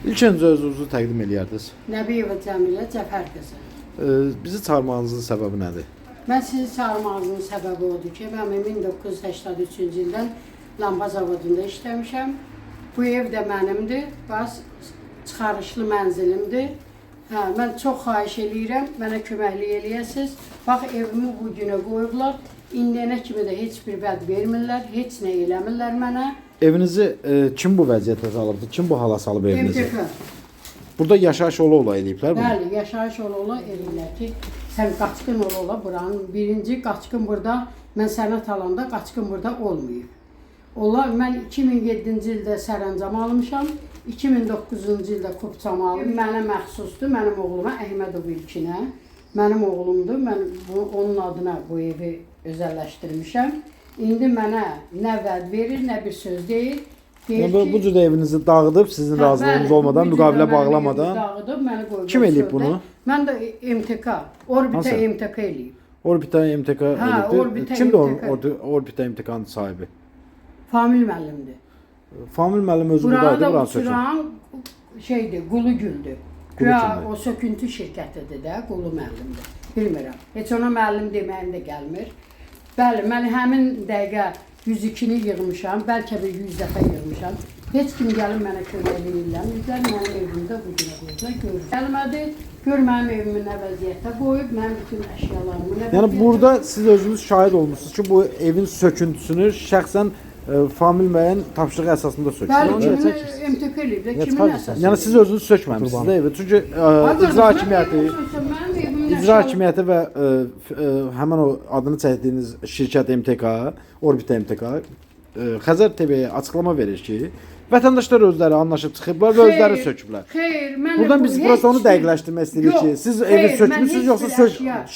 İlk öncə özünüzü təqdim eləyərdiniz. Nəbiyeva Cəmilə Cəfər qızı. Bizi çağırmağınızın səbəbi nədir? Mən sizi çağırmağımın səbəbi odur ki, mən 1983-cü ildən lamba zavodunda işləmişəm. Bu ev də mənimdir, bax çıxarışlı mənzilimdir. Hə, mən çox xahiş eləyirəm, mənə köməklik eləyəsiniz. Bax evimi bu günə qoyublar. İndiyənə kimi də heç bir vəd vermirlər, heç nə eləmirlər mənə. Evinizi kim bu vəziyyətə salıbdı? Kim bu hala salıb evinizi? MTK. Burada yaşayış ola eləyiblər bunu? Bəli, yaşayış ola eləyirlər ki, sən qaçqın ola buranın. Birinci qaçqın burada, mən sənət alanda qaçqın burada olmayıb. Onlar, mən 2007-ci ildə sərəncam almışam, 2009-cu ildə kupçamı aldım. Mənə məxsusdur, mənim oğluma Əhmədov İlkinə. Mənim oğlumdur, mən onun adına bu evi özəlləşdirmişəm. İndi mənə nə vəd verir, nə bir söz deyir. Bu cür evinizi dağıdıb, sizin razılığınız olmadan, müqavilə bağlamadan. Dağıdıb, məni qoyub. Kim eləyib bunu? Mən də MTK, Orbita MTK eləyib. Orbita MTK eləyibdir. Kimdir Orbita MTK-nın sahibi? Famil müəllimdir. Famil müəllim özü buradaydı, buranı sökün. Buranı şeydir, Qulu Güldür. Güya o söküntü şirkətidir də, Qulu müəllimdir. Bilmirəm. Heç ona müəllim deməyim də gəlmir. Bəli, mən həmin dəqiqə 102-ni yığmışam, bəlkə bir 100 dəfə yığmışam. Heç kim gəlib mənə kömək eləyirlər. Mənim evimdə bu günə qoyublar, görür. Gəlmədi, gör mənim evimin nə vəziyyətdə qoyub, mənim bütün əşyalarımı nə vəziyyətdə. Yəni burada siz özünüz şahid olmuşsunuz ki, bu evin söküntüsünü şəxsən famil müəyyən tapşırığı əsasında sökülür. Bəli, kimin MTK eləyib də, kimin əsasında? Yəni siz özünüz sökməmişsiniz də evi. Çünki icra hakimiyyəti və həmin o adını çəkdiyiniz şirkət MTK, Orbita MTK Xəzər TV-yə açıqlama verir ki, vətəndaşlar özləri anlaşıb çıxıblar və özləri söküblər. Xeyr, mən buradan biz burası onu dəqiqləşdirmək istəyirik ki, siz evi sökmüsünüz yoxsa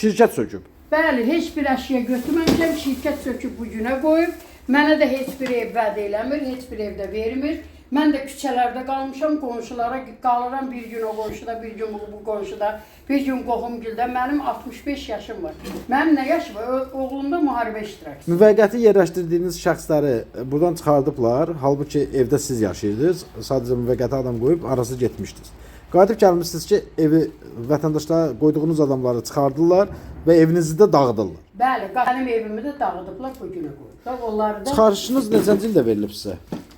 şirkət söküb? Bəli, heç bir əşya götürməmişəm, şirkət söküb bu günə qoyub. Mənə də heç bir ev vəd eləmir, heç bir evdə vermir. Mən də küçələrdə qalmışam, qonşulara qalıram, bir gün o qonşuda, bir gün bu qonşuda, bir gün qohumgildə. Mənim 65 yaşım var. Mənim nə yaşım var? Oğlumda müharibə iştirakçısı. Müvəqqəti yerləşdirdiyiniz şəxsləri buradan çıxardıblar, halbuki evdə siz yaşayırdınız, sadəcə müvəqqəti adam qoyub arası getmişdiniz. Qayıdıb gəlmişsiniz ki, evi vətəndaşlara qoyduğunuz adamları çıxardırlar və evinizi də dağıdırlar. Bəli, mənim evimi də dağıdıblar, bu günə qoyublar. Çıxarışınız neçənci ildə verilib sizə?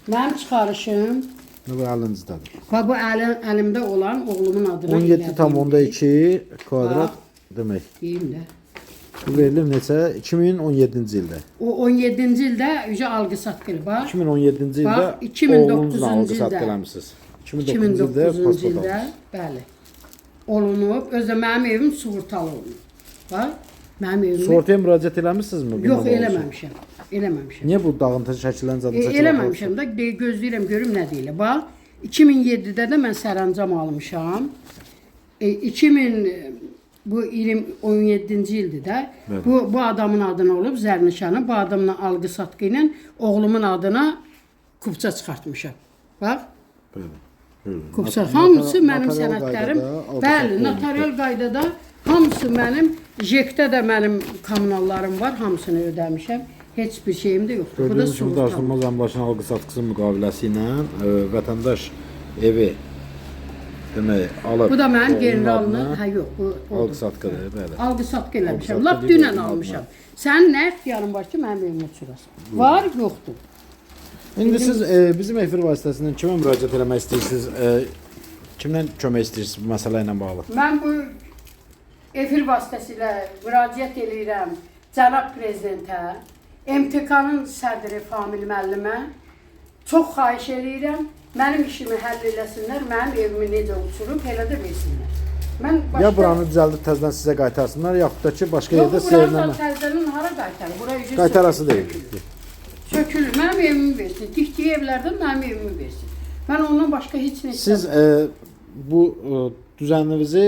Mənim çıxarışım bu əlinizdədir. Bu əlimdə olan oğlumun adına 17,2 kvadrat demək. Deyim də. Bu verilib neçə? 2017-ci ildə. O 17-ci ildə ücə alqı-satqı bax. 2017-ci ildə oğlunuzla alqı-satqı eləmisiniz. 2009-cu ildə, bəli. Olunub, özdə mənim evim sığortalı olunub. Bax, mənim evim. Sığortaya müraciət eləmisinizmi? Yox, eləməmişəm. Eləməmişəm. Niyə bu dağıntı şəkillərini zaten çəkilib? Eləməmişəm də, gözləyirəm, görüm nə deyilə. Bax, 2007-də də mən sərəncam almışam. 2017-ci ildir də. Bu adamın adına olub, zərnişanı. Bu adamla alqı-satqı ilə oğlumun adına kupça çıxartmışam. Bax. Kupça, hamısı mənim sənədlərim. Bəli, notarial qaydada hamısı mənim. JEK-də də mənim kommunallarım var, hamısını ödəmişəm. Heç bir şeyim də yoxdur. Bu da sığortalı. Daşınmaz əmlakın alqı-satqısı müqaviləsi ilə vətəndaş evi demək alıb. Bu da mənim generalının, hə yox, bu alqı-satqıdır, bəli. Alqı-satqı eləmişəm. Lap dünən almışam. Sənin nə ixtiyarın var ki, mənim evimə çürəsən? Var, yoxdur. İndi siz bizim efir vasitəsindən kimə müraciət eləmək istəyirsiniz? Kimdən kömək istəyirsiniz bu məsələ ilə bağlı? Mən bu efir vasitəsilə müraciət eləyirəm cənab prezidentə, MTK-nın sədri Famil müəllimə. Çox xahiş eləyirəm, mənim işimi həll eləsinlər, mənim evimi necə uçurub, elə də versinlər. Ya buranı düzəldib təzədən sizə qaytarsınlar, yaxud da ki, başqa yerdə seyirləmə. Yox, buranı təzədən hara qaytarır? Bura ücret qaytarası deyil. Sökülür, mənim evimi versin. Tikdiyi evlərdən mənim evimi versin. Mən ondan başqa heç nə istəmirəm. Siz bu düzəninizi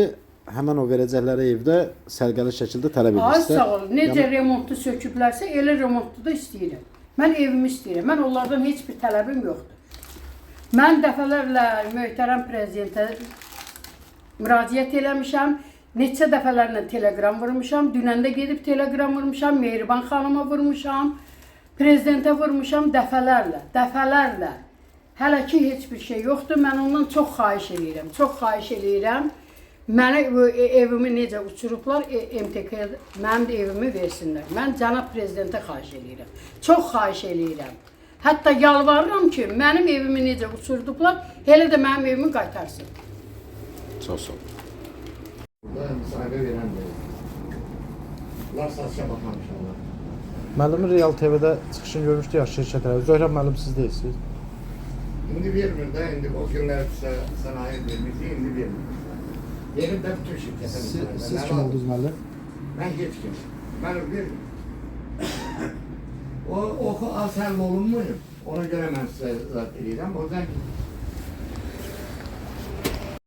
həmən o verəcəkləri evdə sərgəli şəkildə tələb edirsiniz. Ay sağ olun. Necə remontlu söküblərsə, elə remontlu da istəyirəm. Mən evimi istəyirəm. Mən onlardan heç bir tələbim yoxdur. Mən dəfələrlə möhtərəm prezidentə müraciət eləmişəm. Neçə dəfələrlə telegram vurmuşam. Dünən də gedib telegram vurmuşam. Mehriban xanıma vurmuşam. Prezidentə vurmuşam dəfələrlə. Hələ ki heç bir şey yoxdur. Mən ondan çox xahiş eləyirəm. Çox xahiş eləyirəm. Mənə evimi necə uçurublar, MTK mənim də evimi versinlər. Mən cənab prezidentə xahiş eləyirəm. Çox xahiş eləyirəm. Hətta yalvarıram ki, mənim evimi necə uçurduqlar, elə də mənim evimi qaytarsın. Çox sağ ol. Burada müsahibə verən deyil. Bunlar satışa baxmamışlar. Müəllimin Real TV-də çıxışını görmüşdü ya şirkətə. Zöhrə müəllim siz deyilsiniz. İndi vermir də, indi o günlər sənaye vermirdi, indi vermir. Yerim də bütün şirkətə vermir. Siz kim oldunuz müəllim? Mən heç kim. Mən vermir. O oxu az həll olunmuyor. Ona görə mən sizə zat edirəm. O yüzden